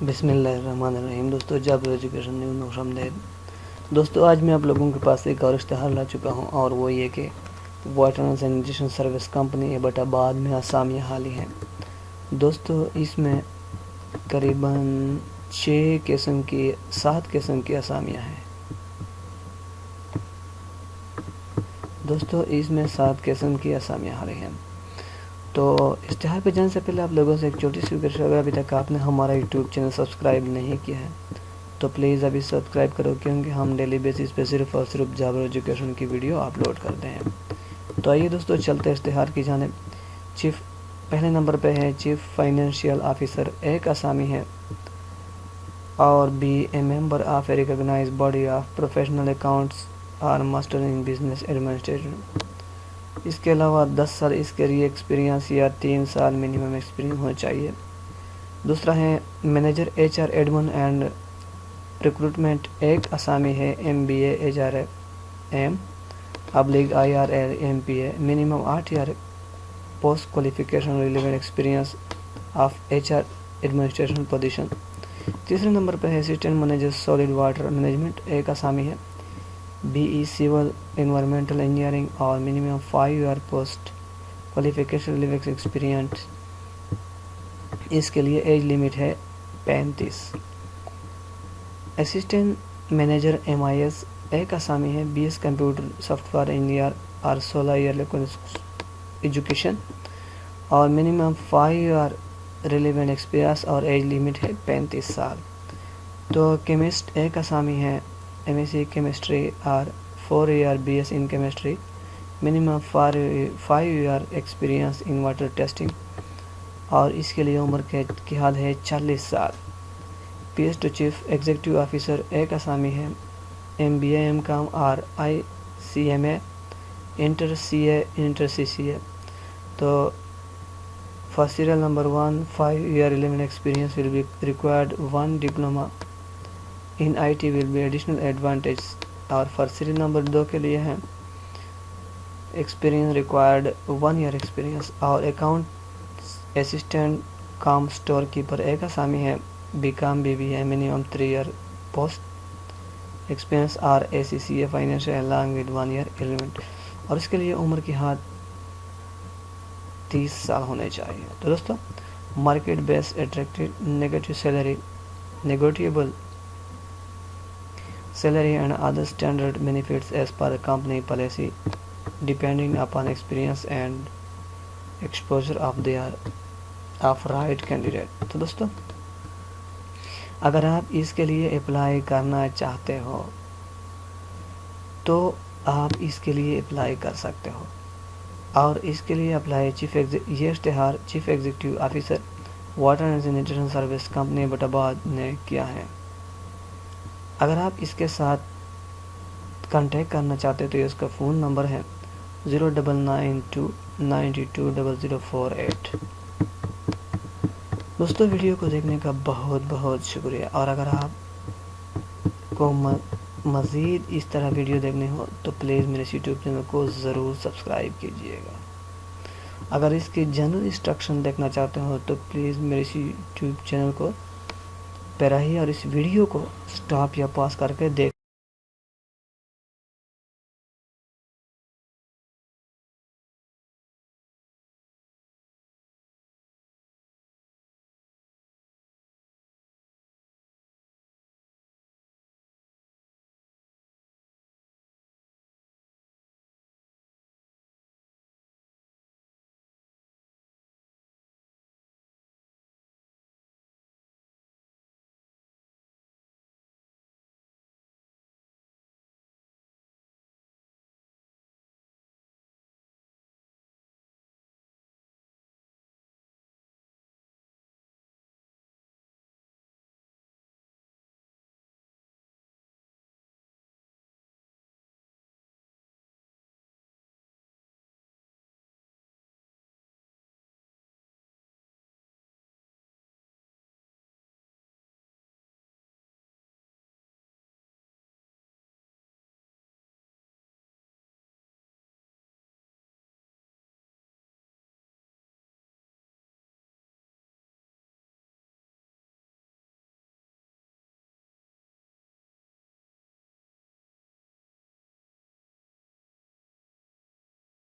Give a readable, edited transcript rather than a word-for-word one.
بسم اللہ الرحمن الرحیم۔ دوستو جاب ایجوکیشن نیوز میں خوش آمدید۔ دوستو آج میں آپ لوگوں کے پاس ایک اور اشتہار لا چکا ہوں، اور وہ یہ کہ water and sanitation service company Abbottabad میں اسامیاں حالی ہیں۔ دوستو اس میں قریباً 7 قسم کی اسامیاں ہیں۔ دوستو اس میں 7 قسم کی اسامیاں حالی ہیں۔ تو اشتہار پہ جانے سے پہلے آپ لوگوں سے ایک چھوٹی سی گزارش ہے، اگر ابھی تک آپ نے ہمارا یوٹیوب چینل سبسکرائب نہیں کیا ہے تو پلیز ابھی سبسکرائب کرو، کیونکہ ہم ڈیلی بیسس پہ صرف اور صرف جاب ایجوکیشن کی ویڈیو اپلوڈ کرتے ہیں۔ تو آئیے دوستو چلتے اشتہار کی جانب۔ پہلے نمبر پہ ہے چیف فائنینشیل آفیسر، ایک اسامی ہے، اور B A member of a recognize body of professional accounts اور ماسٹر ان بزنس ایڈمنسٹریشن۔ اس کے علاوہ 10 سال اس کے لیے ایکسپیرینس یا 3 سال منیمم ایکسپیرینس ہونا چاہیے۔ دوسرا ہے manager H R admin and recruitment, ایک اسامی ہے، M B A H R M /IRL/MPA، minimum 8 year post qualification, relevant experience of H R administration position. تیسرے نمبر پہ ہے اسسٹنٹ مینیجر سالڈ واٹر مینجمنٹ، ایک اسامی ہے، BE سول انوائرمنٹل انجینئرنگ، اور منیمم 5 ایئر پوسٹ کوالیفیکیشن لیوکس experience. اس کے لیے ایج لیمٹ ہے 35۔ اسسٹنٹ مینیجر MIS، ایک اسامی ہے، BS computer soft where engineer اور 16 ایئر ایجوکیشن، اور منیمم 5 ایئر ریلیونٹ ایکسپیرینس، اور ایج لیمٹ ہے 35 سال۔ تو کیمسٹ، ایک اسامی ہے، MSc کیمسٹری اور 4 year BS in chemistry, minimum 5 year experience in water testing, اور اس کے لیے عمر کی حد ہے 40 سال۔ PS to chief executive officer, ایک اسامی ہے، MBA MCOM اور ICMA انٹر CA۔ تو for serial number 1 5 year relevant experience will be required, 1 diploma in IT will be additional advantage، اور for serial number 2 کے لیے ہے experience required 1 year experience، اور account assistant cum store keeper, ایک اسامی ہے، BCom BBA، منیمم 3 ایئر پوسٹ ایکسپیرینس، اور ACCA financial along with 1 year relevant، اور اس کے لیے عمر کی حد 30 سال ہونے چاہیے۔ تو دوستو market base attractive negative salary, negotiable salary and other standard benefits as per company policy depending upon experience and exposure of right candidate۔ تو دوستو اگر آپ اس کے لیے اپلائی کرنا چاہتے ہو تو آپ اس کے لیے اپلائی کر سکتے ہو، اور اس کے لیے اپلائی یہ اشتہار chief executive officer water and sanitation service company Abbottabad نے کیا ہے۔ اگر آپ اس کے ساتھ کانٹیکٹ کرنا چاہتے تو اس کا فون نمبر ہے 0992920048۔ دوستو ویڈیو کو دیکھنے کا بہت بہت شکریہ، اور اگر آپ کو مزید اس طرح ویڈیو دیکھنے ہو تو پلیز میرے یوٹیوب چینل کو ضرور سبسکرائب کیجیے گا۔ اگر اس کی جنرل انسٹرکشن دیکھنا چاہتے ہو تو پلیز میرے یوٹیوب چینل کو پیراہی اور اس ویڈیو کو سٹاپ یا پاس کر کے دیکھ